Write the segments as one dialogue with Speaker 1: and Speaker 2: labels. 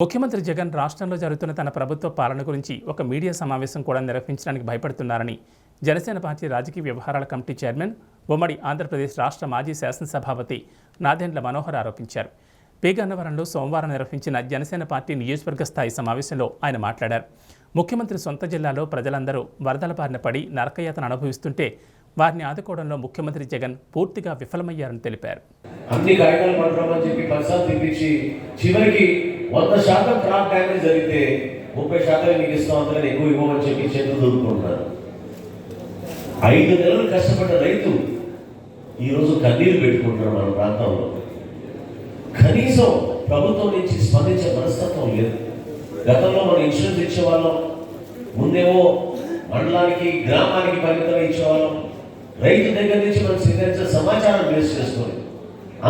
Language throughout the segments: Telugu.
Speaker 1: ముఖ్యమంత్రి జగన్ రాష్ట్రంలో జరుగుతున్న తన ప్రభుత్వ పాలన గురించి ఒక మీడియా సమావేశం కూడా నిర్వహించడానికి భయపడుతున్నారని జనసేన పార్టీ రాజకీయ వ్యవహారాల కమిటీ చైర్మన్ ఉమ్మడి ఆంధ్రప్రదేశ్ రాష్ట్ర మాజీ శాసనసభాపతి నాదెండ్ల మనోహర్ ఆరోపించారు. పి గన్నవరంలో సోమవారం నిర్వహించిన జనసేన పార్టీ నియోజకవర్గ స్థాయి సమావేశంలో ఆయన మాట్లాడారు. ముఖ్యమంత్రి సొంత జిల్లాలో ప్రజలందరూ వరదల బారిన పడి నరకయాతన అనుభవిస్తుంటే వారిని ఆదుకోవడంలో ముఖ్యమంత్రి జగన్ పూర్తిగా విఫలమయ్యారని తెలిపారు.
Speaker 2: అన్ని కాగితాలు పట్టుకోమని చెప్పి పైసలు తెప్పించి చివరికి 100% క్రాప్ డ్యామేజ్ జరిగితే 30% మీకు ఇస్తాం, అంతగా ఎక్కువ ఇవ్వమని చెప్పి చేతులు దొరుకుతుంటారు. 5 నెలలు కష్టపడ్డ రైతు ఈరోజు కన్నీరు పెట్టుకుంటున్నారు. మన ప్రాంతంలో కనీసం ప్రభుత్వం నుంచి స్పందించే మనస్తత్వం లేదు. గతంలో మనం ఇన్సూరెన్స్ ఇచ్చేవాళ్ళం, ముందేమో మండలానికి గ్రామానికి పరిమితంగా ఇచ్చేవాళ్ళం. రైతు దగ్గర నుంచి మనం సేకరించిన సమాచారం బేస్ చేసుకొని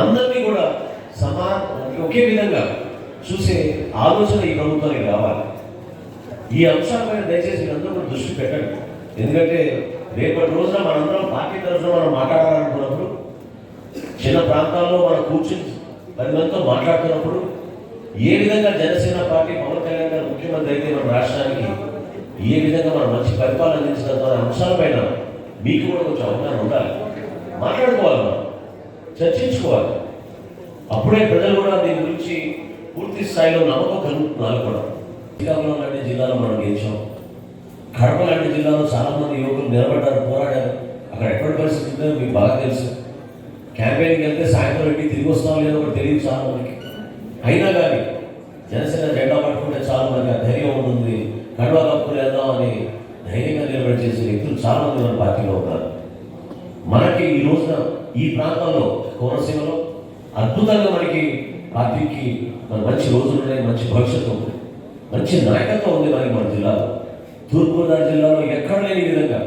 Speaker 2: అందరినీ కూడా ఒకే విధంగా చూసే ఆలోచన ఈ ప్రభుత్వానికి రావాలి. ఈ అంశాలపైన దయచేసి మీరందరూ కూడా దృష్టి పెట్టండి. ఎందుకంటే రేపటి రోజున మనందరం పార్టీ తరఫున మనం మాట్లాడాలనుకున్నప్పుడు, చిన్న ప్రాంతాల్లో మనం కూర్చుని 10 మందితో మాట్లాడుతున్నప్పుడు ఏ విధంగా జనసేన పార్టీ పవన్ కళ్యాణ్ గారు ముఖ్యమంత్రి అయితే మన రాష్ట్రానికి ఏ విధంగా మనం మంచి పరిపాలన అందించగలుగుతున్న అంశాలపైన మీకు కూడా కొంచెం అవగాహన ఉండాలి. మాట్లాడుకోవాలి, మనం చర్చించుకోవాలి. అప్పుడే ప్రజలు కూడా దీని గురించి పూర్తి స్థాయిలో నమ్మకం కలుగుతున్నారు. కూడా శ్రీకాకుళం లాంటి జిల్లాలో మనం గెలిచాం. కడప లాంటి జిల్లాలో చాలామంది యువకులు నిలబడ్డారు, పోరాడారు. అక్కడ ఎటువంటి పరిస్థితి ఉందో మీకు బాగా తెలుసు. క్యాంపెయిన్కి వెళ్తే సాయంత్రం ఇంటికి తిరిగి వస్తాం లేదో ఒకటి తెలియదు చాలా మందికి. అయినా కానీ జనసేన జెండా పట్టుకుంటే చాలా మందికి ఆ ధైర్యం ఉంటుంది, కండువా కప్పుకుని వెళ్దాం అని ధైర్యంగా నిలబడి చేసే వ్యక్తులు చాలా మంది మన పార్టీలో ఉన్నారు. మనకి ఈ రోజున ఈ ప్రాంతంలో కోనసీమలో అద్భుతంగా మనకి పార్టీకి మంచి రోజులు ఉన్నాయి, మంచి భవిష్యత్తు ఉంది, మంచి నాయకత్వం ఉంది మనకి మన జిల్లాలో. తూర్పుగోదావరి జిల్లాలో ఎక్కడ లేని విధంగా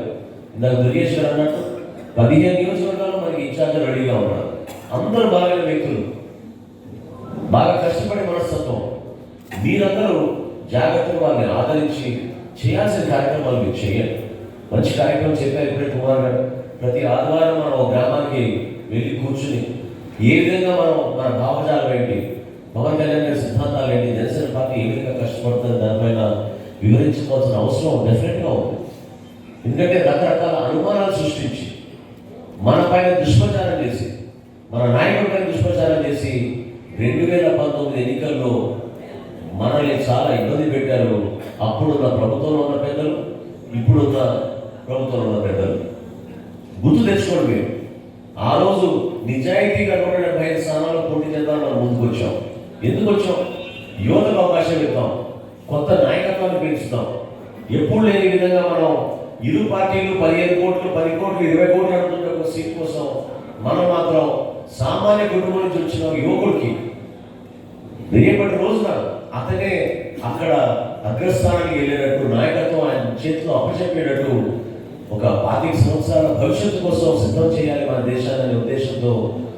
Speaker 2: ఇందాక దుర్గేష్ గారు అన్నట్టు 15 నియోజకవర్గాల్లో మనకి ఇన్ఛార్జ్ రెడీగా ఉన్నారు. అందరూ బాగానే వ్యక్తులు, బాగా కష్టపడే మనస్తత్వం. మీరందరూ జాగ్రత్తగా వారిని ఆదరించి చేయాల్సిన కార్యక్రమాలు మీరు చేయండి. మంచి కార్యక్రమం చెప్పారు ఇప్పుడే కుమార్ గారు. ప్రతి ఆదివారం మనం ఒక గ్రామానికి వెళ్ళి కూర్చుని ఏ విధంగా మనం మన భావజాలం ఏంటి, పవన్ కళ్యాణ్ గారి సిద్ధాంతాలు ఏంటి, జనసేన పార్టీ ఏ విధంగా కష్టపడుతుంది దానిపైన వివరించుకోవాల్సిన అవసరం డెఫినెట్గా ఉంది. ఎందుకంటే రకరకాల అనుమానాలు సృష్టించి మన పైన దుష్ప్రచారం చేసి, మన నాయకుడి పైన దుష్ప్రచారం చేసి 2019 ఎన్నికల్లో మనల్ని చాలా ఇబ్బంది పెట్టారు. అప్పుడున్న ప్రభుత్వంలో ఉన్న పెద్దలు, ఇప్పుడున్న ప్రభుత్వంలో ఉన్న పెద్దలు గుర్తు తెచ్చుకోండి. మీరు ఆ రోజు నిజాయితీగా 175 స్థానాల్లో పోటీ చేద్దాం మనం ముందుకు వచ్చాం. ఎందుకు వచ్చాం? యువతకు అవకాశం ఇద్దాం, కొత్త నాయకత్వాన్ని పెంచుతాం. ఎప్పుడు లేని విధంగా మనం ఇరు పార్టీలు 15 కోట్లు 10 కోట్లు 20 కోట్లు అడుగుతున్న ఒక సీట్ కోసం మనం మాత్రం సామాన్య కుటుంబం నుంచి వచ్చిన యువకుడికి రేపటి రోజున అతనే అక్కడ అగ్రస్థానానికి వెళ్ళేటట్టు, నాయకత్వం ఆయన చేతిలో అప్పచెప్పేటట్టు ఒక 25 సంవత్సరాల భవిష్యత్తు కోసం సిద్ధం చేయాలి మన దేశాన్ని అనే ఉద్దేశంతో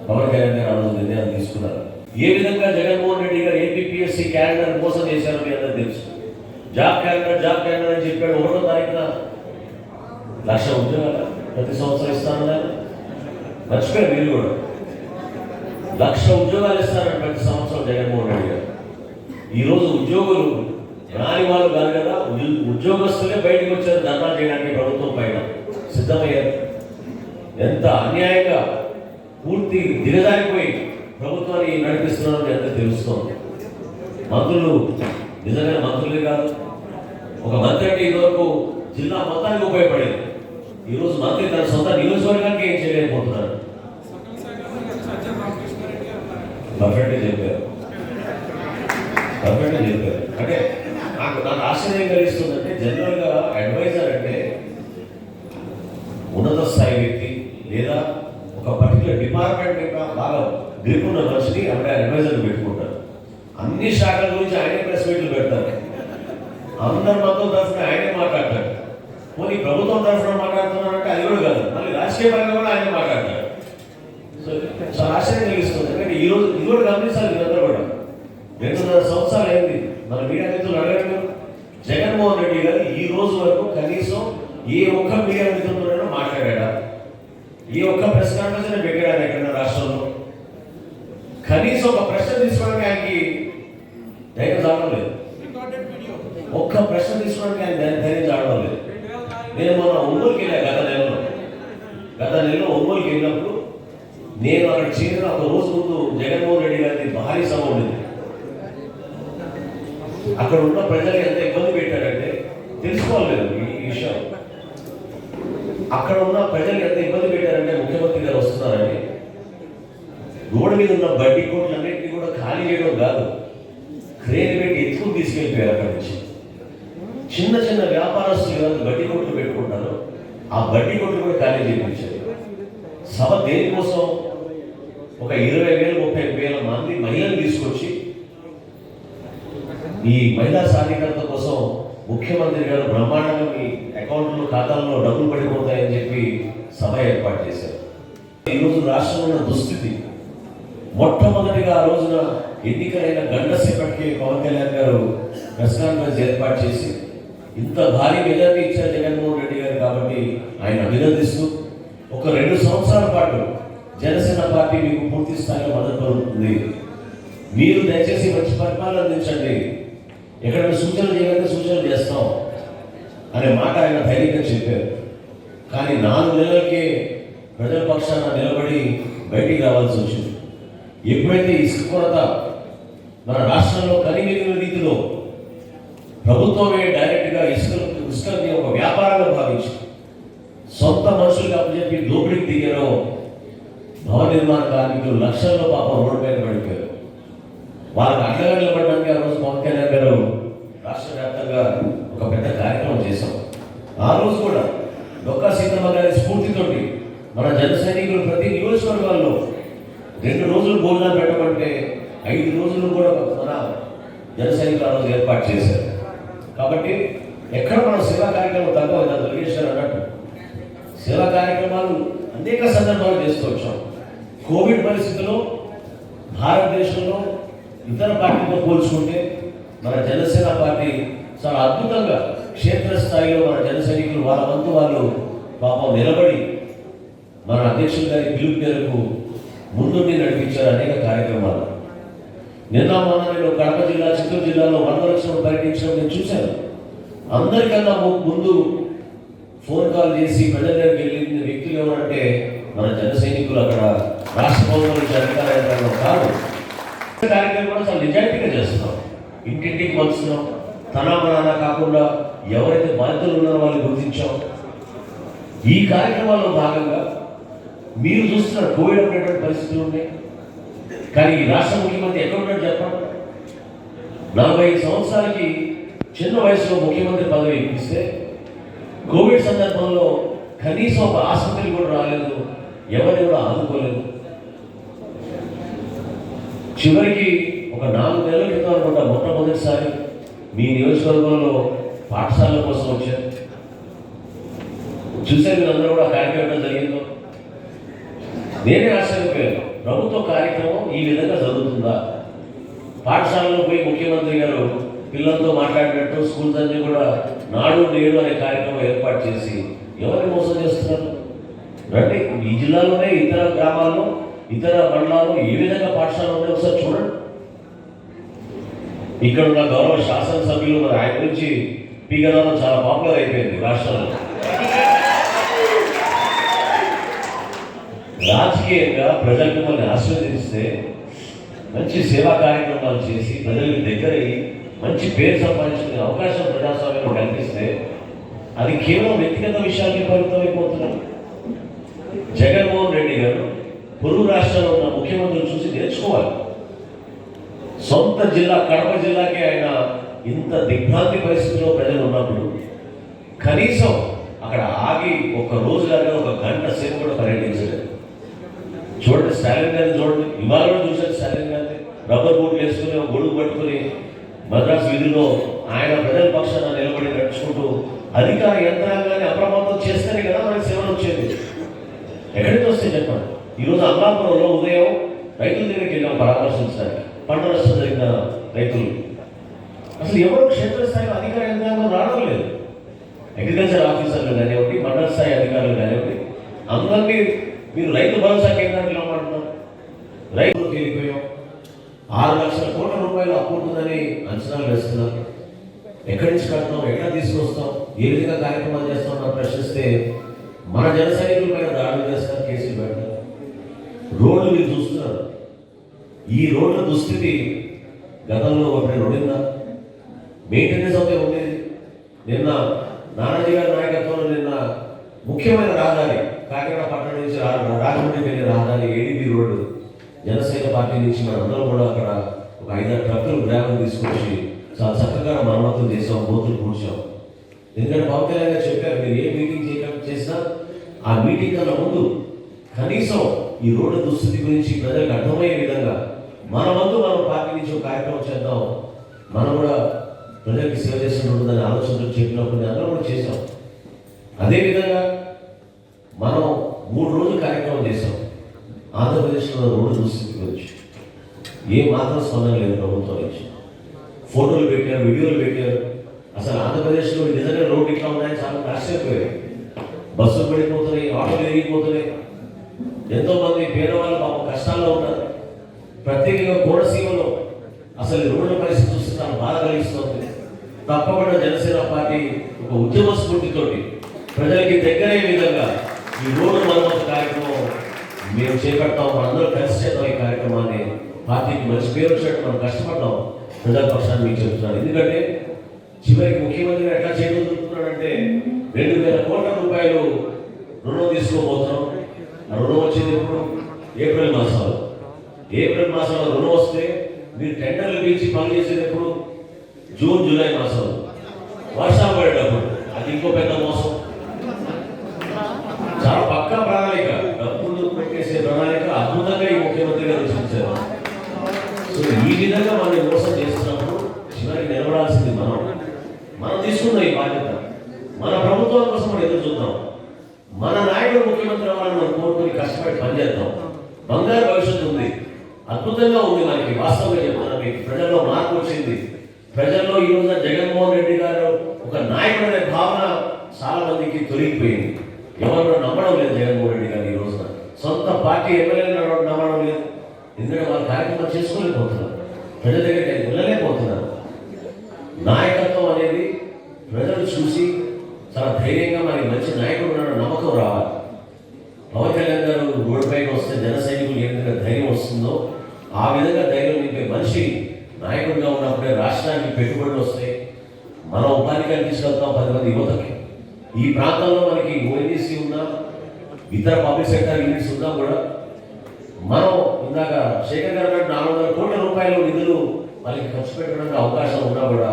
Speaker 2: పవన్ కళ్యాణ్ గారు ఆ రోజు నిర్ణయాలు తీసుకున్నారు. ఏ విధంగా జగన్మోహన్ రెడ్డి గారు ఏపీపీఎస్సీ క్యాలెండర్ మోసం చేశారో మీ అందరూ తెలుసు. జాబ్ క్యాలెండర్ అని చెప్పాడు. 1వ తారీఖున 1,00,000 ఉద్యోగాలు ప్రతి సంవత్సరం ఇస్తానన్నారు. మర్చిపోయారు మీరు కూడా. 1,00,000 ఉద్యోగాలు ఇస్తారని ప్రతి సంవత్సరం జగన్మోహన్ రెడ్డి గారు. ఈరోజు ఉద్యోగులు రాని వాళ్ళు కాదు కదా, ఉద్యోగస్తులే బయటకు వచ్చారు ధర్నా చేయడానికి ప్రభుత్వం పైన సిద్ధమయ్యారు. ఎంత అన్యాయంగా పూర్తి దిగజారిపోయి ప్రభుత్వాన్ని నడిపిస్తున్నారని ఎంత తెలుస్తోంది. మంత్రులు నిజంగా మంత్రులే కాదు. ఒక మంత్రి అంటే ఇదివరకు జిల్లా మొత్తానికి ఉపయోగపడేది. ఈరోజు మంత్రి తన సొంత నియోజకవర్గానికి ఏం చేయలేకపోతున్నారు. పర్ఫెక్ట్గా చెప్పారు. అంటే నాకు ఆశ్చర్యం కలిగిస్తుందంటే, జనరల్గా అడ్వైజర్ అంటే ఉన్నత స్థాయి వ్యక్తి లేదా ఒక పర్టికులర్ డిపార్ట్మెంట్ యొక్క బాగా గ్రిప్ ఉన్న మనిషిని అప్పుడే అడ్వైజర్ పెట్టుకుంటారు. అన్ని శాఖల గురించి ఆయనే ప్రెస్ మీట్లు పెడతారు. అందరి మొత్తం తరఫున ఆయనే మాట్లాడతారు. పోనీ ప్రభుత్వం తరఫున మాట్లాడుతున్నారంటే అది కూడా కాదు, మళ్ళీ రాజకీయ పరంగా కూడా ఆయనే మాట్లాడతారు. సో చాలా ఆశ్చర్యం కలిగిస్తుంది. ఎందుకంటే ఈరోజు ఇది కూడా గమనించాలి. మీరందరూ కూడా 2.5 సంవత్సరాలు అయింది. మన మీడియా మిత్రులు అడగండి, జగన్మోహన్ రెడ్డి గారు ఈ రోజు వరకు కనీసం ఏ ఒక్క మీడియా మిత్రులతో మాట్లాడా? ఏ ఒక్క ప్రెస్ కాన్ఫరెన్స్ పెట్టాడా ఎక్కడైనా రాష్ట్రంలో? కనీసం ఒక ప్రశ్న తీసుకోవడానికి ఆయనకి ధైర్యం చావడం లేదు. ఒక్క ప్రశ్న తీసుకోవడానికి ఆయన ధైర్యం చావడం లేదు. నేను మొన్న ఒంగోలుకి వెళ్ళా గత నెలలో ఒంగోలుకి వెళ్ళినప్పుడు నేను అక్కడ చేరిన ఒక రోజు ముందు జగన్మోహన్ రెడ్డి గారి భారీ సభ ఉండేది. అక్కడ ఉన్న ప్రజలు ఎంత ఇబ్బంది పెట్టారంటే తెలుసుకోలేదు ఈ విషయం. అక్కడ ఉన్న ప్రజలు ఎంత ఇబ్బంది పెట్టారంటే ముఖ్యమంత్రి గారు వస్తున్నారండి, రోడ్డు మీద ఉన్న బడ్డీ కోట్లన్నింటినీ కూడా ఖాళీ చేయడం కాదు, క్రేన్ పెట్టి ఎత్తుకుని తీసుకెళ్ళిపోయారు. అక్కడి నుంచి చిన్న చిన్న వ్యాపారస్తులు ఎవరైతే బడ్డీ కోట్లు పెట్టుకుంటారో ఆ బడ్డీ కోట్లు కూడా ఖాళీ చేయించారు. సభ దేనికోసం? ఒక 20,000-30,000 మంది మహిళలు తీసుకొచ్చి ఈ మహిళా సాధికారత కోసం ముఖ్యమంత్రి గారు బ్రహ్మాండంగా మీ అకౌంట్లో ఖాతాల్లో డబ్బులు పడిపోతాయని చెప్పి సభ ఏర్పాటు చేశారు. ఈరోజు రాష్ట్రంలో ఉన్న దుస్థితి, మొట్టమొదటిగా ఆ రోజున ఎన్నికలైన గంట సేపటికి పవన్ కళ్యాణ్ గారు ప్రెస్ కాన్ఫరెన్స్ ఏర్పాటు చేసి ఇంత భారీ మెజార్టీ ఇచ్చారు జగన్మోహన్ రెడ్డి గారు కాబట్టి ఆయన అభినందిస్తూ ఒక 2 సంవత్సరాల పాటు జనసేన పార్టీ మీకు పూర్తి స్థాయిలో మద్దతు పలుకుతుంది, మీరు దయచేసి మంచి పరిపాలన అందించండి, ఎక్కడైనా సూచనలు చేయాలంటే సూచనలు చేస్తాం అనే మాట ఆయన ధైర్యంగా చెప్పారు. కానీ 4 నెలలకే ప్రజల పక్షాన నిలబడి బయటికి రావాల్సి వచ్చింది. ఎప్పుడైతే ఇసుక కొరత మన రాష్ట్రంలో కనిమిగిన రీతిలో ప్రభుత్వమే డైరెక్ట్గా ఇసుకని ఒక వ్యాపారంగా భావించి సొంత మనుషులకు అప్పచెప్పి దోపిడీకి దిగారో భవన నిర్మాణ కార్మికులు లక్షల్లో పాపం రోడ్డు పైన పడిపోయారు. వాళ్ళకి అడ్డగా నిలబడడానికి ఆ రోజు పవన్ కళ్యాణ్ గారు రాష్ట్ర వ్యాప్తంగా ఒక పెద్ద కార్యక్రమం చేశాం. ఆ రోజు కూడా డొక్కా సీతమ్మ గారి స్ఫూర్తితోటి మన జన సైనికులు ప్రతి నియోజకవర్గాల్లో 2 రోజులు భోజనాలు పెట్టమంటే 5 రోజులు కూడా మన జన సైనికులు ఆ రోజు ఏర్పాటు చేశారు. కాబట్టి ఎక్కడ మనం సేవా కార్యక్రమం తక్కువ దొరికేశారు అన్నట్టు సేవా కార్యక్రమాలు అనేక సందర్భాలు చేస్తూ వచ్చాం. కోవిడ్ పరిస్థితుల్లో భారతదేశంలో ఇతర పార్టీలతో పోల్చుకుంటే మన జనసేన పార్టీ చాలా అద్భుతంగా క్షేత్రస్థాయిలో మన జన సైనికులు వాళ్ళ వంతు వాళ్ళు పాపం నిలబడి మన అధ్యక్షుల గారి పిలుపు మేరకు ముందుండి నడిపించారు అనేక కార్యక్రమాలు. నిన్న మొన్న నేను కడప జిల్లా, చిత్తూరు జిల్లాలో 100 లక్షలు పర్యటించడం నేను చూశాను. అందరికన్నా ముందు ఫోన్ కాల్ చేసి ప్రజల దగ్గరికి వెళ్ళిన వ్యక్తులు ఎవరంటే మన జన సైనికులు. అక్కడ రాష్ట్ర ప్రభుత్వం నుంచి అధికార యంత్రాంగం కాదు. కార్యక్రమం కూడా చాలా నిజాయితీగా చేస్తున్నాం, ఇంటింటికి పంచుతున్నాం. తన కాకుండా ఎవరైతే బాధ్యతలు ఉన్నారో వాళ్ళు గుర్తించాం. ఈ కార్యక్రమాల్లో భాగంగా మీరు చూస్తున్నారు కోవిడ్ అనేటువంటి పరిస్థితులు ఉన్నాయి. కానీ ఈ రాష్ట్ర ముఖ్యమంత్రి ఎక్కడ ఉన్నాడు చెప్పండి? 45 సంవత్సరాలకి చిన్న వయసులో ముఖ్యమంత్రి పదవి ఇప్పిస్తే కోవిడ్ సందర్భంలో కనీసం ఒక ఆసుపత్రి కూడా రాలేదు, ఎవరిని కూడా ఆదుకోలేదు. చివరికి ఒక 4 నెలల క్రితం అనుకుంటా మొట్టమొదటిసారి మీ నియోజకవర్గంలో పాఠశాలల కోసం వచ్చారు. చూసారు మీరందరూ కూడా కార్యక్రమం జరిగిందో. నేనే ఆశ్చర్యపోయాను, ప్రభుత్వ కార్యక్రమం ఈ విధంగా జరుగుతుందా? పాఠశాలలో పోయి ముఖ్యమంత్రి గారు పిల్లలతో మాట్లాడినట్టు స్కూల్స్ అన్ని కూడా నాడు నేడు అనే కార్యక్రమం ఏర్పాటు చేసి ఎవరిని మోసం చేస్తున్నారు? అంటే ఈ జిల్లాలోనే ఇతర గ్రామాల్లో, ఇతర మండలాల్లో ఏ విధంగా పాఠశాలలు ఉన్నాయో ఒకసారి చూడండి. ఇక్కడ ఉన్న గౌరవ శాసనసభ్యులు మరి ఆయన గురించి పీగనాలు చాలా పాపులర్ అయిపోయింది రాష్ట్రంలో. రాజకీయంగా ప్రజలు మిమ్మల్ని ఆశీర్వదిస్తే మంచి సేవా కార్యక్రమాలు చేసి ప్రజలకు దగ్గరయ్యి మంచి పేరు సంపాదించుకునే అవకాశం ప్రజాస్వామ్యంలో కల్పిస్తే అది కేవలం వ్యక్తిగత విషయాలకి పరిమితమైపోతున్నారు. జగన్మోహన్ రెడ్డి గారు పొరుగు రాష్ట్రంలో ఉన్న ముఖ్యమంత్రులు చూసి నేర్చుకోవాలి. సొంత జిల్లా కడప జిల్లాకే ఆయన ఇంత దిగ్భ్రాంతి పరిస్థితిలో ప్రజలు ఉన్నప్పుడు కనీసం అక్కడ ఆగి ఒక రోజు లాగా ఒక గంట సేపు కూడా పర్యటించలేదు. చూడండి స్టాలిన్ గారిని చూడండి, ఇవాళ చూసారు స్టాలిన్ గారిని రబ్బర్ బూట్లు వేసుకుని ఒక గొడుగు పట్టుకుని మద్రాసు వీధిలో ఆయన ప్రజల పక్షాన నిలబడి నడుచుకుంటూ అధికార యంత్రాంగాన్ని అప్రమత్తం చేస్తేనే కదా మనకి సేవలు వచ్చేది. ఎక్కడికి వస్తే చెప్పండి. ఈరోజు అమలాపురంలో ఉదయం రైతుల దగ్గరికి వెళ్ళాం పరామర్శించడానికి, పంట నష్టం జరిగిన రైతులు. అసలు ఎవరు క్షేత్రస్థాయిలో అధికార యంత్రాంగం రావడం లేదు. అగ్రికల్చర్ ఆఫీసర్లు కానివ్వండి, మండల స్థాయి అధికారులు కానివ్వండి, అందరినీ మీరు రైతు భరోసా కేంద్రానికి వెళ్ళమంటున్నారు. రైతులు తీరిపోయాం. 6 లక్షల కోట్ల రూపాయలు రూపాయలు అప్పు ఉంటుందని అంచనాలు వేస్తున్నారు. ఎక్కడి నుంచి కడతాం, ఎక్కడ తీసుకొస్తాం, ఏ విధంగా కార్యక్రమాలు చేస్తాం అని ప్రశ్నిస్తే మన జన సైనికుల పైన దాడులు చేస్తారు, కేసులు పెడతారు. రోడ్లు మీరు చూస్తున్నారు. ఈ రోడ్ల దుస్థితి గతంలో ఒకటి ఉండిందా? మెయింటెనెన్స్ అయితే ఉండేది. నిన్న నానాజీ గారి నాయకత్వంలో నిన్న ముఖ్యమైన రహదారి కాకినాడ పట్టణం నుంచి రాజమండ్రి వెళ్ళే రహదారి ఏడీబీ రోడ్డు జనసేన పార్టీ నుంచి మనందరం కూడా అక్కడ ఒక 5-6 ట్రక్కులు గ్రామం తీసుకొచ్చి చాలా చక్కగా మరమ్మతులు చేసాం, బోతులు కూర్చాం. ఎందుకంటే పవన్ కళ్యాణ్ గారు చెప్పారు, మీరు ఏ మీటింగ్ చేసినా ఆ మీటింగ్ కన్నా ముందు కనీసం ఈ రోడ్డు దుస్థితి గురించి ప్రజలకు అర్థమయ్యే విధంగా మన వంతు మనం పార్టీ నుంచి ఒక కార్యక్రమం చేద్దాం, మనం కూడా ప్రజలకి సేవ చేస్తుంటుందని ఆలోచనలు చెప్పినప్పుడు అందరం కూడా చేసాం. అదేవిధంగా మనం 3 రోజులు కార్యక్రమం చేసాం ఆంధ్రప్రదేశ్లో రోడ్డు దుస్థితి గురించి. ఏ మాత్రం స్పందన లేదు ప్రభుత్వం నుంచి. ఫోటోలు పెట్టారు, వీడియోలు పెట్టారు. అసలు ఆంధ్రప్రదేశ్లో నిజంగా రోడ్డు ఇట్లా ఉన్నాయని చాలా ఆశ్చర్యపోయాయి. బస్సులు పడిపోతున్నాయి, ఆటోలు ఎరిగిపోతున్నాయి. ఎంతోమంది పేదవాళ్ళు పాపం కష్టాల్లో ఉన్నారు. ప్రత్యేకంగా కోనసీమలో అసలు రోడ్ల పరిస్థితి చూస్తే చాలా బాధ కలిగిస్తుంది. తప్పకుండా జనసేన పార్టీ ఒక ఉద్యమ స్ఫూర్తితోటి ప్రజలకి దగ్గరయ్యే విధంగా ఈ రోడ్డు మరమ్మతు కార్యక్రమం మేము చేపడతాం. మనందరూ కలిసి చేద్దాం ఈ కార్యక్రమాన్ని. పార్టీకి మంచి పేరు వచ్చేట్టు మనం కష్టపడతాం. ప్రజల పక్షాన్ని మీకు చెప్తున్నాను. ఎందుకంటే చివరికి ముఖ్యమంత్రి ఎట్లా చేయగలుగుతున్నాడంటే 2,000 కోట్ల రూపాయలు రుణం తీసుకోబోతున్నాం. ఆ రుణం వచ్చేది ఇప్పుడు ఏప్రిల్ మాసంలో రుణం వస్తే మీరు టెండర్లు పిలిచి పనులు చేసేది ఎప్పుడు? జూన్ జూలై మాసంలో వర్షాలు పడేటప్పుడు. అది ఇంకో పెద్ద మోసం. చాలా పక్కా ప్రణాళిక, డబ్బులు పెట్టేసే ప్రణాళిక అద్భుతంగా ఈ ముఖ్యమంత్రి గారు రచించారు. సో ఈ విధంగా మనం మోసం చేస్తున్నప్పుడు చివరికి నిలబడాల్సింది మనం తీసుకున్న ఈ బాధ్యత. మన ప్రభుత్వం కోసం మనం ఎదురు చూద్దాం. మన నాయకుడు ముఖ్యమంత్రి అవ్వాలని మనం కోరుకుని కష్టపడి పనిచేద్దాం. బంగారు భవిష్యత్తు ఉంది, అద్భుతంగా ఉంది. మనకి వాస్తవంగా చెప్తున్నాను, మీకు ప్రజల్లో మార్పు వచ్చింది. ప్రజల్లో ఈ రోజున జగన్మోహన్ రెడ్డి గారు ఒక నాయకుడు అనే భావన చాలా మందికి తొలగిపోయింది. ఎవరు నమ్మడం లేదు జగన్మోహన్ రెడ్డి గారు. ఈ రోజున సొంత పార్టీ ఎమ్మెల్యేలు నమ్మడం లేదు. ఎందుకంటే వాళ్ళు కార్యక్రమాలు చేసుకోలేకపోతున్నారు, ప్రజల దగ్గరికి వెళ్ళలేకపోతున్నారు. నాయకత్వం అనేది ప్రజలు చూసి చాలా ధైర్యంగా మనకి మంచి నాయకుడు ఉన్నాడు నమ్మకం రావాలి. పవన్ కళ్యాణ్ గారు రోడ్డు పైకి వస్తే జన సైనికులు ఏ విధంగా ధైర్యం వస్తుందో ఆ విధంగా ధైర్యం నింపే మనిషి నాయకుడిగా ఉన్నప్పుడే రాష్ట్రానికి పెట్టుబడులు వస్తాయి. మనం ఉపాధి తీసుకెళ్తాం 10 మంది యువతకి. ఈ ప్రాంతంలో మనకి ఓఎన్జీసీ ఉన్నా, ఇతర పబ్లిక్ సెక్టర్ యూనిట్స్ ఉన్నా కూడా మనం ఇందాక శేఖర్ గారు 400 కోట్ల రూపాయలు నిధులు వాళ్ళకి ఖర్చు పెట్టడానికి అవకాశం ఉన్నా కూడా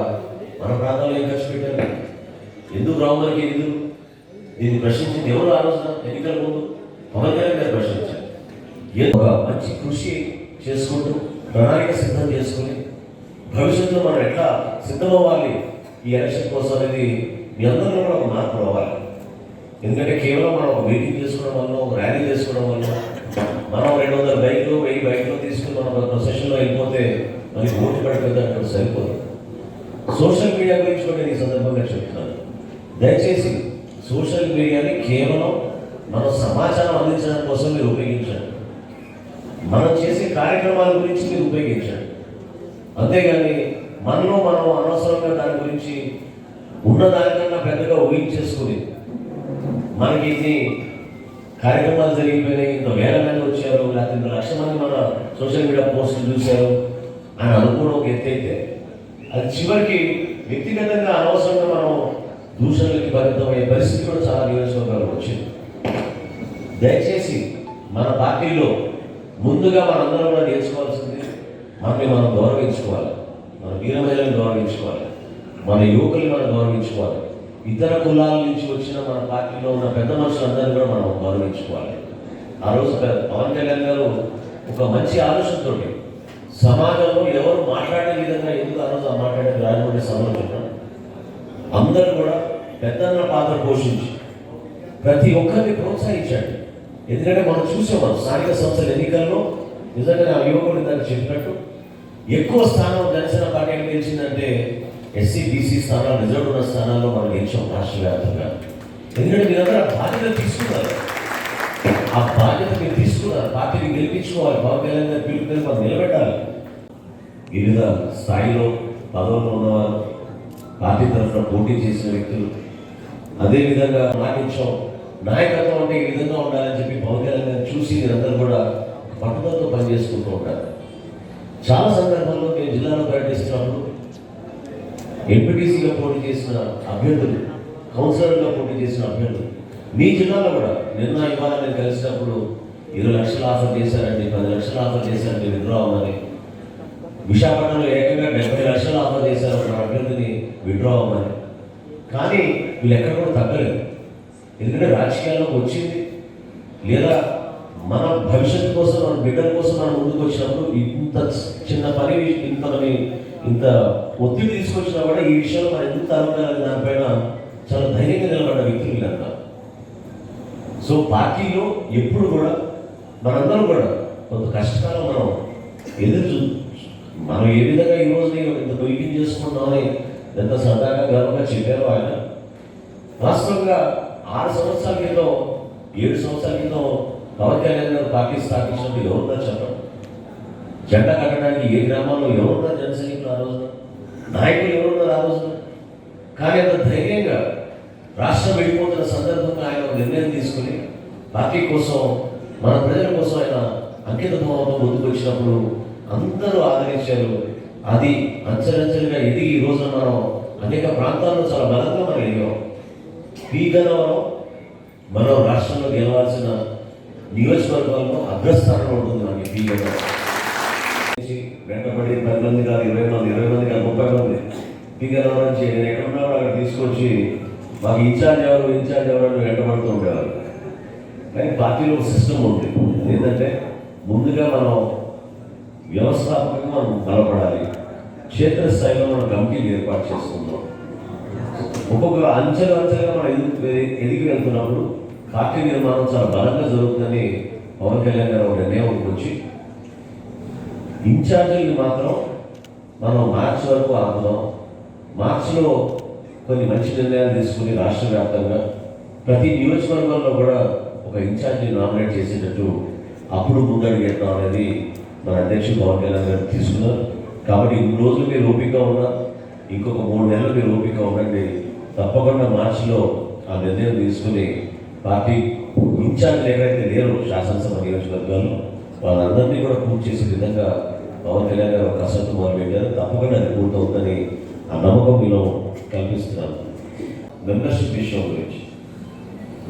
Speaker 2: మన ప్రాంతాల్లో ఏం ఖర్చు పెట్టారు? ఎందుకు రావు మనకి నిధులు? దీన్ని ప్రశ్నించింది ఎవరు? ఆ రోజున ఎన్నికల ముందు పవన్ కళ్యాణ్ గారు ప్రశ్నించారు. ఒక మంచి కృషి చేసుకుంటూ ప్రణాళిక సిద్ధం చేసుకుని భవిష్యత్తులో మనం ఎట్లా సిద్ధమవ్వాలి ఈ ఎలక్షన్ కోసం అనేది మీ అందరిలో కూడా ఒక మార్పు రావాలి. ఎందుకంటే కేవలం మనం ఒక మీటింగ్ చేసుకోవడం వల్ల, ఒక ర్యాలీ చేసుకోవడం వల్ల, మనం 200 బైక్లు 1000 బైక్లు తీసుకుని మనం ఒక ప్రొసెషన్లో వెళ్ళిపోతే మనకి ఓటు పడిపోతే సరిపోదు. సోషల్ మీడియా గురించి కూడా నేను ఈ సందర్భంగా చెప్తున్నాను. దయచేసి సోషల్ మీడియాని కేవలం మనం సమాచారం అందించడం కోసం మీరు ఉపయోగించండి. మనం చేసే కార్యక్రమాల గురించి మీరు ఉపయోగించండి. అంతేగాని మనలో మనం అనవసరంగా దాని గురించి ఉన్నదానికన్నా పెద్దగా ఊహించేసుకుని మనకి ఇన్ని కార్యక్రమాలు జరిగిపోయినాయి, ఇంత వేల మంది వచ్చారు, లేకపోతే ఇంత లక్ష మంది మన సోషల్ మీడియా పోస్టులు చూశారు అని అనుకోవడం ఒక ఎత్తైతే అది చివరికి వ్యక్తిగతంగా అనవసరంగా మనం దూషణలకి పరిమితమయ్యే పరిస్థితి కూడా చాలా నియోజకవర్గాలు వచ్చింది. దయచేసి మన పార్టీలో ముందుగా మనందరం కూడా నేర్చుకోవాల్సింది మనల్ని మనం గౌరవించుకోవాలి, మన వీర మహిళలను గౌరవించుకోవాలి, మన యువకుల్ని మనం గౌరవించుకోవాలి, ఇతర కులాల నుంచి వచ్చిన మన పార్టీలో ఉన్న పెద్ద మనుషులందరినీ కూడా మనం గౌరవించుకోవాలి. ఆ రోజు పవన్ కళ్యాణ్ గారు ఒక మంచి ఆలోచనతో సమాజంలో ఎవరు మాట్లాడే విధంగా ఎందుకు ఆ రోజు ఆ మాట్లాడే రాజమండ్రి సభలో చెప్పారు. అందరూ కూడా పెద్దన్న పాత్ర పోషించి ప్రతి ఒక్కరిని ప్రోత్సహించండి. ఎందుకంటే మనం చూసాం, మనం స్థానిక సంస్థల ఎన్నికల్లో నిజంగా నా యువకుడు దాన్ని చెప్పినట్టు ఎక్కువ స్థానం జనసేన పార్టీ గెలిచిందంటే ఎస్సీ బీసీ స్థానాలు, రిజర్వ్ ఉన్న స్థానాల్లో మనం గెలిచాం రాష్ట్ర వ్యాప్తంగా. ఎందుకంటే మీరందరూ బాధ్యత తీసుకున్నారు, ఆ బాధ్యత మీరు తీసుకున్నారు. పార్టీని గెలిపించుకోవాలి, పవన్ కళ్యాణ్ గారి పిలుపు మీద మనం నిలబెట్టాలి. వివిధ స్థాయిలో పదవుల్లో ఉన్నవారు, పార్టీ తరఫున పోటీ చేసిన వ్యక్తులు, అదేవిధంగా నాయకత్వం నాయకత్వం అంటే ఈ విధంగా ఉండాలని చెప్పి పవన్ కళ్యాణ్ గారు చూసి మీరందరూ కూడా పట్టుదలతో పనిచేసుకుంటూ ఉంటారు. చాలా సందర్భాల్లో నేను జిల్లాలో పర్యటిస్తున్నప్పుడు ఎంపీటీసీగా పోటీ చేసిన అభ్యర్థులు, కౌన్సిలర్గా పోటీ చేసిన అభ్యర్థులు, మీ జిల్లాలో కూడా నిన్న ఇవాళ నేను కలిసినప్పుడు 20 లక్షలు ఆఫర్ చేశారండి, 10 లక్షలు ఆఫర్ చేశారండి విత్డ్రా అవ్వమని. విశాఖపట్నంలో ఏకంగా 70 లక్షలు ఆఫర్ చేశారు ఒక అభ్యర్థిని విత్డ్రా అవ్వమని. కానీ వీళ్ళు ఎక్కడ కూడా తగ్గలేదు. ఎందుకంటే రాజకీయాల్లోకి వచ్చింది లేదా మన భవిష్యత్తు కోసం, మన బిడ్డల కోసం మనం ముందుకు వచ్చినప్పుడు ఇంత చిన్న పని ఇంత ఒత్తిడి తీసుకొచ్చినా కూడా ఈ విషయంలో మనం ఎందుకు తరగాలని దానిపైన చాలా ధైర్యంగా నిలబడ్డ వ్యక్తులు వీళ్ళంతా. సో పార్టీలో ఎప్పుడు కూడా మనందరం కూడా కొంత కష్టకాలం మనం ఏ విధంగా ఈ రోజు ఇంత బైకింగ్ చేసుకుంటామని ఎంత సరదాగా గర్వంగా చెప్పారో ఆయన. వాస్తవంగా 6 సంవత్సరాల క్రితం 7 సంవత్సరాల క్రితం పవన్ కళ్యాణ్ గారు పార్టీ స్థాపించినప్పుడు ఎవరున్నారు చెప్పండి? జెండా కట్టడానికి ఏ గ్రామాల్లో ఎవరున్నారు? జన సైనికులు ఆ రోజున, నాయకులు ఎవరున్నారు ఆ రోజున? కానీ అంత ధైర్యంగా రాష్ట్రం వెళ్ళిపోతున్న సందర్భంగా ఆయన నిర్ణయం తీసుకుని పార్టీ కోసం, మన ప్రజల కోసం ఆయన అంకిత భావంతో ముందుకు వచ్చినప్పుడు అందరూ ఆదరించారు. అది అంచెలంచెలుగా ఎదిగి ఈ రోజున మనం అనేక ప్రాంతాల్లో చాలా బలంగా మనం ఎదిగాం. పి గన్నవరం మనం రాష్ట్రంలో గెలవాల్సిన నియోజకవర్గాల్లో అగ్రస్థానంలో ఉంటుంది మనకి. పి గన్నవరం వెంటబడి 10 మంది కాదు, 20 మంది కాదు, 30 మంది పి గన్నవరం నుంచి నేను ఎక్కడున్నా అక్కడ తీసుకొచ్చి మాకు ఇన్ఛార్జ్ ఎవరు వెంటబడుతూ ఉండేవారు. కానీ పార్టీలో ఒక సిస్టమ్ ఉంది. ఏంటంటే ముందుగా మనం వ్యవస్థాపకంగా మనం బలపడాలి. క్షేత్రస్థాయిలో మనం కమిటీలు ఏర్పాటు చేసుకుందాం. ఒక్కొక్క అంచెలుగా మనం ఎదిగి వెళ్తున్నప్పుడు పార్టీ నిర్మాణం చాలా బలంగా జరుగుతుందని పవన్ కళ్యాణ్ గారు ఒక నిర్ణయం వచ్చి ఇన్ఛార్జీలు మాత్రం మనం మార్చి వరకు ఆపుదాం. మార్చిలో కొన్ని మంచి నిర్ణయాలు తీసుకుని రాష్ట్ర వ్యాప్తంగా ప్రతి నియోజకవర్గంలో కూడా ఒక ఇన్ఛార్జిని నామినేట్ చేసేటట్టు అప్పుడు ముందడుగేద్దాం అనేది మన అధ్యక్షుడు పవన్ కళ్యాణ్ గారు తీసుకున్నారు. కాబట్టి 3 రోజులు మీరు ఓపికగా ఉన్నారు, ఇంకొక 3 నెలలు మీరు ఓపికగా ఉండండి. తప్పకుండా మార్చిలో ఆ నిర్ణయం తీసుకుని పార్టీ ఇన్ఛార్జ్ ఎవరైతే లేరు శాసనసభ నియోజకవర్గాల్లో వాళ్ళందరినీ కూడా పూర్తి చేసే విధంగా పవన్ కళ్యాణ్ గారు కసరత్తు మొదలుపెట్టారు. తప్పకుండా అది పూర్తవుతుందని ఆ నమ్మకం మీలో కల్పిస్తున్నాను. మెంబర్షిప్ విషయం గురించి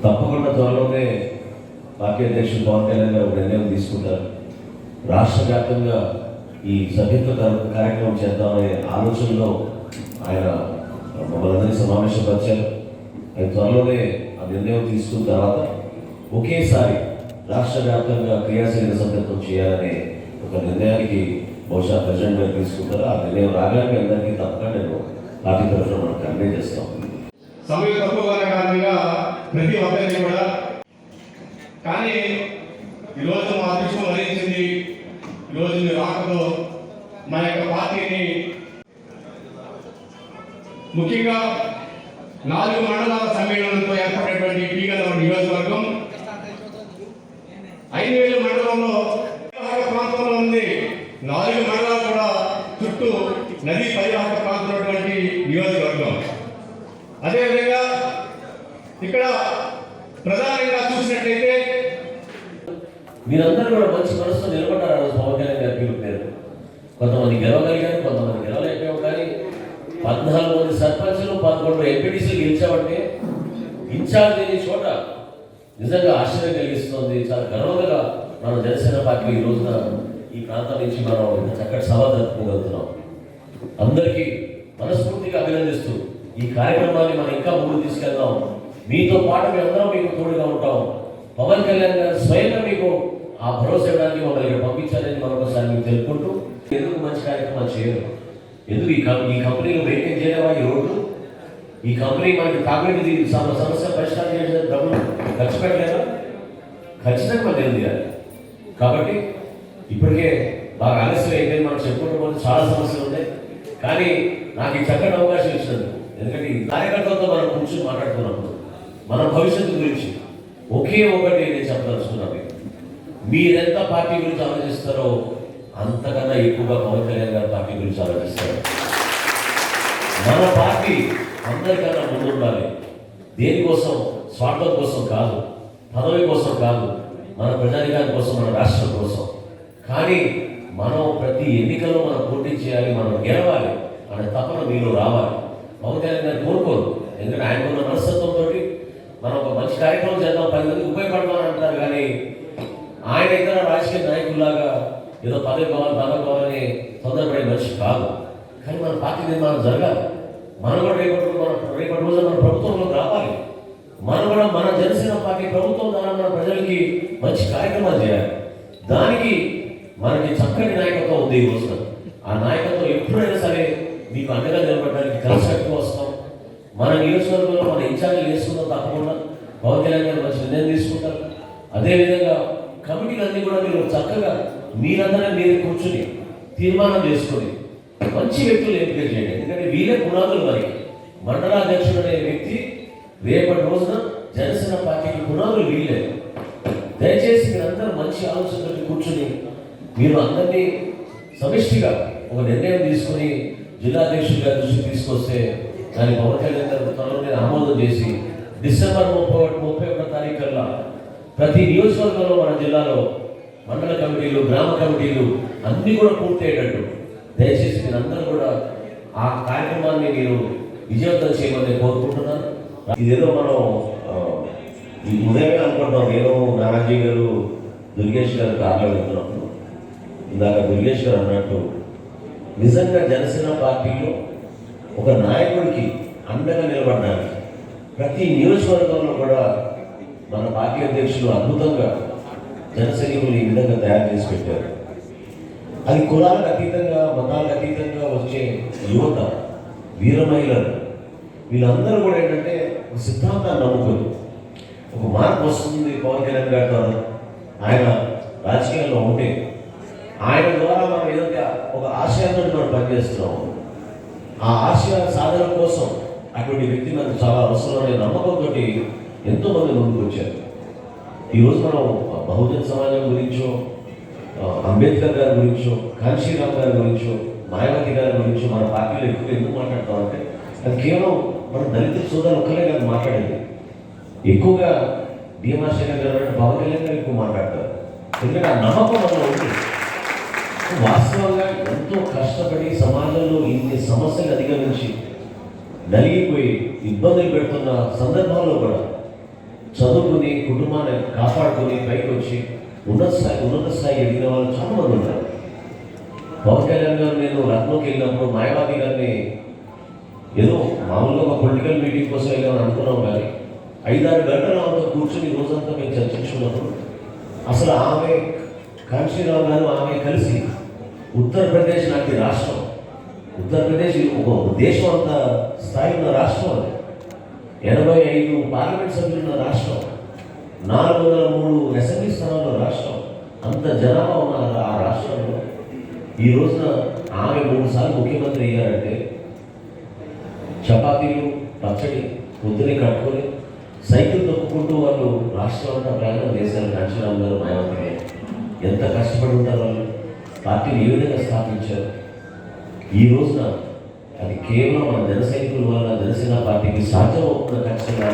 Speaker 2: తప్పకుండా త్వరలోనే పార్టీ అధ్యక్షుడు పవన్ కళ్యాణ్ గారు నిర్ణయం తీసుకుంటారు. రాష్ట్ర వ్యాప్తంగా ఈ సభ్యత్వ కార్యక్రమం చేద్దామనే ఆలోచనలో ఆయన మమ్మల్ని సమావేశపరిచారు. ఆయన త్వరలోనే ఆ నిర్ణయం తీసుకున్న తర్వాత ఒకేసారి రాష్ట్ర వ్యాప్తంగా క్రియాశీలక సభ్యత్వం చేయాలనే ఒక నిర్ణయానికి బహుశా ప్రెసిడెంట్ గారు తీసుకుంటారు. ఆ నిర్ణయం రాగానే అందరికీ తప్పకుండా నేను పార్టీ తరఫున మనం కన్వే చేస్తాం.
Speaker 3: సమయం తక్కువ కారణంగా ప్రతి ఒక్కరిని కూడా, కానీ ఈరోజు మా అదృష్టం వరించింది. ఈరోజు మీ రాకతో మన యొక్క పార్టీని ముఖ్యంగా 4 మండలాల సమ్మేళనంతో ఏర్పడినటువంటి పి గన్నవరం నియోజకవర్గం 5000 మండలంలో ప్రాంతంలో ఉంది. 4 మండలాలు కూడా చుట్టూ నదీ పరివాహక ప్రాంతంలో ఉన్నటువంటి నియోజకవర్గం. అదేవిధంగా ఇక్కడ ప్రధానంగా చూసినట్లయితే
Speaker 2: మీరందరూ కూడా మంచి మనసుతో నిలబడ్డారు. పవన్ కళ్యాణ్ గారి పిలుపు పేరు కొంతమంది గెలవగలిగారు, కొంతమంది గెలవలేకపోయాం. కానీ 14 మంది సర్పంచులు, 11 ఎంపీటీసీలు గెలిచామంటే ఇన్ఛార్జ్ అనే చోట నిజంగా ఆశ్చర్యం కలిగిస్తుంది. చాలా గర్వంగా మన జనసేన పార్టీ ఈ రోజున ఈ ప్రాంతం నుంచి మనం ఇంత చక్కటి సభ జరుపుకోగలుగుతున్నాం. అందరికీ మనస్ఫూర్తిగా అభినందిస్తూ ఈ కార్యక్రమాన్ని మనం ఇంకా ముందుకు తీసుకెళ్దాం. మీతో పాటు మేమందరం మీకు తోడుగా ఉంటాం. పవన్ కళ్యాణ్ గారు స్వయంగా మీకు ఆ భరోసా ఇవ్వడానికి మమ్మల్ని ఇక్కడ పంపించాలని మరొకసారి మీకు తెలుపుకుంటూ, ఎందుకు మంచి కార్యక్రమాలు చేయరు, ఎందుకు ఈ కంపెనీలు మెయింటైన్ చేయలేవా ఈ రోడ్లు, ఈ కంపెనీ మనకి తాగునీటి సమస్య పరిష్కారం చేసిన డబ్బులు ఖర్చు పెట్టలేదా? ఖచ్చితంగా మనం తెలియాలి. కాబట్టి ఇప్పటికే బాగా ఆలస్యం అయిపోయింది. మనం చెప్పుకోవడం చాలా సమస్యలు ఉన్నాయి. కానీ నాకు ఈ చక్కటి అవకాశం ఇచ్చినందుకు, ఎందుకంటే ఈ కార్యకర్తలతో మనం కూర్చొని మాట్లాడుతున్నప్పుడు మన భవిష్యత్తు గురించి ఒకే ఒకటి నేను చెప్పదలుచుకున్నాను. మీరెంత పార్టీ గురించి ఆలోచిస్తారో అంతకన్నా ఎక్కువగా పవన్ కళ్యాణ్ గారి పార్టీ గురించి ఆలోచిస్తారు. మన పార్టీ అందరికన్నా ముందుండాలి. దేనికోసం? స్వార్థం కోసం కాదు, పదవి కోసం కాదు, మన ప్రజానికాని కోసం, మన రాష్ట్రం కోసం. కానీ మనం ప్రతి ఎన్నికల్లో మనం పోటీ చేయాలి, మనం గెలవాలి అనే తపన మీలో రావాలి. పవన్ కళ్యాణ్ గారు కోరుకోరు, ఎందుకంటే ఆయనకున్న మనస్తత్వంతో మనం ఒక మంచి కార్యక్రమం చేద్దాం, 10 మందికి ఉపయోగపడతామని అంటారు. కానీ ఆయన ఇతర రాజకీయ నాయకుల్లాగా ఏదో పదవి కావాలని తొందరపడే మనిషి కాదు. కానీ మన పార్టీ నిర్మాణం జరగాలి. మనం కూడా రేపటి రోజున మన ప్రభుత్వంలోకి రావాలి. మనం కూడా మన జనసేన పార్టీ ప్రభుత్వం ద్వారా మన ప్రజలకి మంచి కార్యక్రమాలు చేయాలి. దానికి మనకి చక్కటి నాయకత్వం ఉంది ఈ రోజున. ఆ నాయకత్వం ఎప్పుడైనా సరే మీకు అండగా నిలబడడానికి కలిసి వస్తాం. మన నియోజకవర్గంలో మన ఇన్ఛార్జీలు వేసుకుందాం, తప్పకుండా పవన్ కళ్యాణ్ గారు మంచి నిర్ణయం తీసుకుంటారు. అదేవిధంగా కమిటీలన్నీ కూడా మీరు చక్కగా మీరందరూ మీరు కూర్చుని తీర్మానం చేసుకొని మంచి వ్యక్తులు ఎంపిక చేయండి. ఎందుకంటే వీళ్ళే పునాదులు. మరి మండలాధ్యక్షుడు అనే వ్యక్తి రేపటి రోజున జనసేన పార్టీకి పునాదులు వీళ్ళే. దయచేసి మీరందరూ మంచి ఆలోచనతో కూర్చుని మీరు అందరినీ సమిష్టిగా ఒక నిర్ణయం తీసుకుని జిల్లా అధ్యక్షుడి గారి దృష్టికి తీసుకొస్తే దాన్ని పవన్ కళ్యాణ్ గారు త్వరలోనే ఆమోదం చేసి డిసెంబర్ 31 తారీఖు కల్లా ప్రతి నియోజకవర్గంలో మన జిల్లాలో మండల కమిటీలు, గ్రామ కమిటీలు అన్నీ కూడా పూర్తయ్యేటట్టు దయచేసి మీరందరూ కూడా ఆ కార్యక్రమాన్ని మీరు విజయవంతం చేయమని కోరుకుంటున్నాను. ఇదేదో మనం ఈ ఉదయమే అనుకుంటాం. నేను నానాజీ గారు దుర్గేష్ గారు కార్లో వెళ్తున్నప్పుడు ఇందాక దుర్గేష్ గారు అన్నట్టు నిజంగా జనసేన పార్టీలో ఒక నాయకుడికి అండగా నిలబడడానికి ప్రతి నియోజకవర్గంలో కూడా మన పార్టీ అధ్యక్షులు అద్భుతంగా జనసైనికులు ఈ విధంగా తయారు చేసి పెట్టారు. అది కులాలకు అతీతంగా, మతాలకు అతీతంగా వచ్చే యువత, వీర మహిళలు, వీళ్ళందరూ కూడా ఏంటంటే ఒక సిద్ధాంతాన్ని నమ్ముకొని ఒక మార్పు వస్తుంది పవన్ కళ్యాణ్ గారి ద్వారా. ఆయన రాజకీయాల్లో ఉంటే ఆయన ద్వారా మనం ఏదైతే ఒక ఆశయంతో మనం పనిచేస్తున్నాము, ఆ ఆశయ సాధన కోసం అటువంటి వ్యక్తి మనకు చాలా అవసరమైన నమ్మకంతో ఎంతోమంది ముందుకు వచ్చారు. ఈరోజు మనం బహుజన సమాజం గురించో, అంబేద్కర్ గారి గురించో, కాంశీరామ్ గారి గురించో, మాయావతి గారి గురించో మన పార్టీలో ఎక్కువ ఎందుకు మాట్లాడతామంటే అది కేవలం మన దళిత సోదరులు ఒక్కలే కాదు మాట్లాడేది. ఎక్కువగా డిఎంఆర్ శేఖర్ గారు అంటే పవన్ కళ్యాణ్ గారు ఎక్కువ మాట్లాడతారు. ఎందుకంటే ఆ నమ్మకం మనలో ఉంది. వాస్తవంగా ఎంతో కష్టపడి సమాజంలో ఇన్ని సమస్యలు అధిగమించి నలిగిపోయి ఇబ్బందులు పెడుతున్న సందర్భంలో కూడా చదువుకుని కుటుంబాన్ని కాపాడుకుని పైకి వచ్చి ఉన్నత స్థాయి ఎదిగిన వాళ్ళు చాలా మంది ఉన్నారు. పవన్ కళ్యాణ్ గారు నేను లక్నోకి వెళ్ళినప్పుడు మాయావతి గారిని ఏదో మామూలుగా ఒక పొలిటికల్ మీటింగ్ కోసం వెళ్ళామని అనుకున్నాం. కానీ 5-6 గంటలు ఆమెతో కూర్చొని రోజంతా మేము చర్చించుకున్నప్పుడు అసలు ఆమె, కాంశీరావు గారు, ఆమె కలిసి ఉత్తరప్రదేశ్ లాంటి రాష్ట్రం, ఉత్తరప్రదేశ్ ఒక దేశం అంత స్థాయి ఉన్న రాష్ట్రం, అది 85 పార్లమెంట్ సభ్యులున్న రాష్ట్రం, 403 అసెంబ్లీ స్థానాల్లో రాష్ట్రం, అంత జనాభా ఉన్న ఆ రాష్ట్రంలో ఈ రోజున ఆమె 3 సార్లు ముఖ్యమంత్రి అయ్యారంటే చపాతీలు, పచ్చడి పొద్దునే కట్టుకొని సైకిల్ తొక్కుకుంటూ వాళ్ళు రాష్ట్రం అంతా ప్రయాణం చేశారు. కాంశీరామ్ గారు, మాయావతి గారు ఎంత కష్టపడి ఉంటారు. వాళ్ళు పార్టీని ఏ విధంగా స్థాపించారు. ఈ రోజున అది కేవలం మన జన సైనికుల వల్ల జనసేన పార్టీకి సాధ్యం అవుతున్న ఖచ్చితంగా